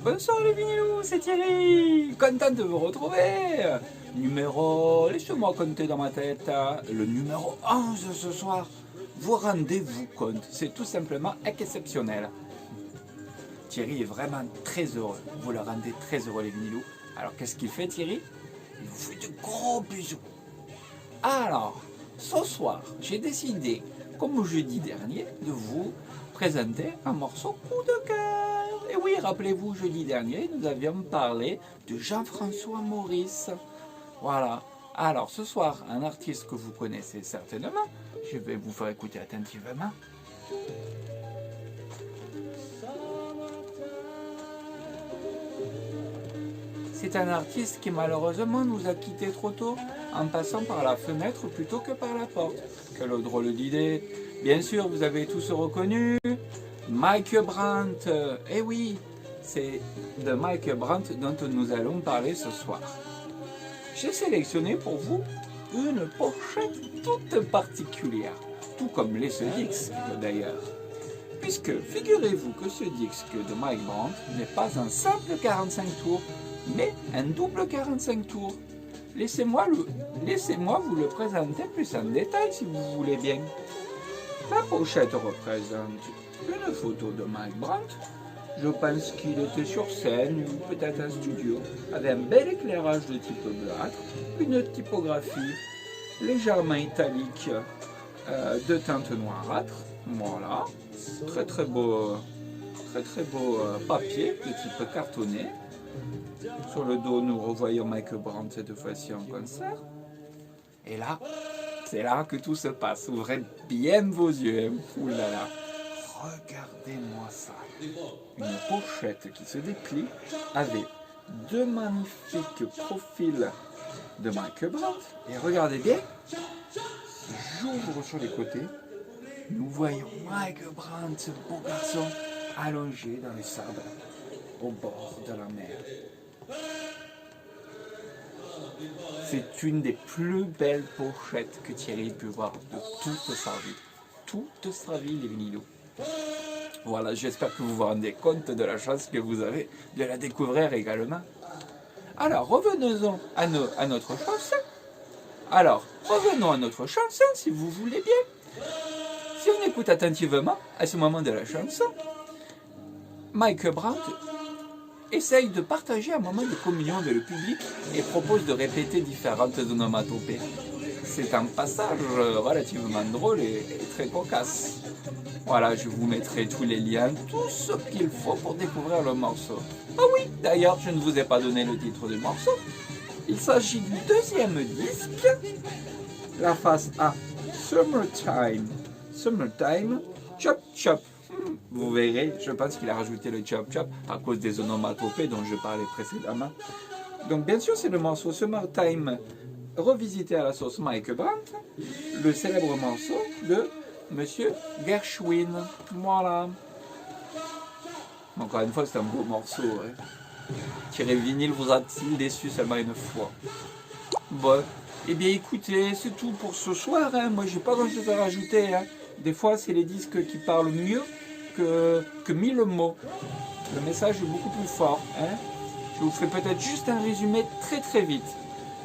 Bonsoir les vinylous, c'est Thierry. Content de vous retrouver. Laissez-moi compter dans ma tête, le numéro 11 ce soir. Vous rendez-vous compte, c'est tout simplement exceptionnel. Thierry est vraiment très heureux. Vous le rendez très heureux les vinylous. Alors qu'est-ce qu'il fait Thierry? Il vous fait de gros bisous. Alors, ce soir, j'ai décidé, comme jeudi dernier, de vous présenter un morceau coup de cœur. Et oui, rappelez-vous, jeudi dernier, nous avions parlé de Jean-François Maurice. Voilà. Alors, ce soir, un artiste que vous connaissez certainement, je vais vous faire écouter attentivement. C'est un artiste qui malheureusement nous a quittés trop tôt, en passant par la fenêtre plutôt que par la porte. Quelle drôle d'idée. Bien sûr, vous avez tous reconnu Mike Brandt. Eh oui, c'est de Mike Brandt dont nous allons parler ce soir. J'ai sélectionné pour vous une pochette toute particulière, tout comme les ce disque d'ailleurs. Puisque figurez-vous que ce disque de Mike Brandt n'est pas un simple 45 tours, mais un double 45 tours. Laissez-moi vous le présenter plus en détail si vous voulez bien. La pochette représente une photo de Mike Brandt. Je pense qu'il était sur scène ou peut-être en studio, avec un bel éclairage de type bleuâtre, une typographie légèrement italique de teinte noirâtre. Voilà, très beau papier de type cartonné. Sur le dos, nous revoyons Mike Brandt cette fois-ci en concert. Et là, c'est là que tout se passe. Ouvrez bien vos yeux. Ouh là là. Regardez-moi ça. Une pochette qui se déplie avec deux magnifiques profils de Mike Brandt. Et regardez bien, j'ouvre sur les côtés. Nous voyons Mike Brandt, ce beau garçon, allongé dans les sables, au bord de la mer. C'est une des plus belles pochettes que Thierry peut voir de toute sa vie. Toute sa vie, les vinylous. Voilà, j'espère que vous vous rendez compte de la chance que vous avez de la découvrir également. Alors, revenons à notre chanson. Revenons à notre chanson, si vous voulez bien. Si on écoute attentivement, à ce moment de la chanson, Mike Brandt essaye de partager un moment de communion avec le public et propose de répéter différentes onomatopées. C'est un passage relativement drôle et très cocasse. Voilà, je vous mettrai tous les liens, tout ce qu'il faut pour découvrir le morceau. Ah oui, d'ailleurs, je ne vous ai pas donné le titre du morceau. Il s'agit du deuxième disque, la face A, Summertime. Summertime, Chop Chop. Vous verrez, je pense qu'il a rajouté le chop chop à cause des onomatopées dont je parlais précédemment. Donc bien sûr, c'est le morceau Summertime revisité à la sauce Mike Brandt, le célèbre morceau de Monsieur Gershwin. Voilà. Encore une fois, c'est un beau morceau. Hein. Thierry Vinyle vous a-t-il déçu seulement une fois? Bon, eh bien écoutez, c'est tout pour ce soir. Hein. Moi, j'ai pas grand-chose à rajouter. Hein. Des fois, c'est les disques qui parlent mieux que 1000 mots. Le message est beaucoup plus fort. Hein. Je vous ferai peut-être juste un résumé très vite.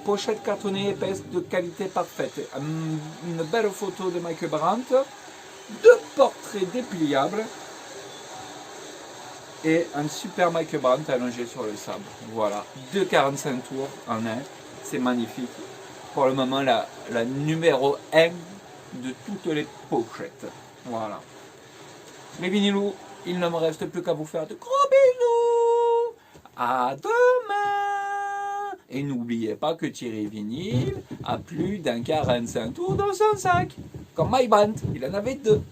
Pochette cartonnée épaisse de qualité parfaite. Une belle photo de Mike Brandt. Deux portraits dépliables. Et un super Mike Brandt allongé sur le sable. Voilà. 2,45 tours en un. C'est magnifique. Pour le moment, la numéro 1 de toutes les pochettes. Voilà. Mes vinylous, il ne me reste plus qu'à vous faire de gros bisous. À demain. Et n'oubliez pas que Thierry Vinyle a plus d'un 45 tours dans son sac. Comme Mike Brandt, il en avait 2.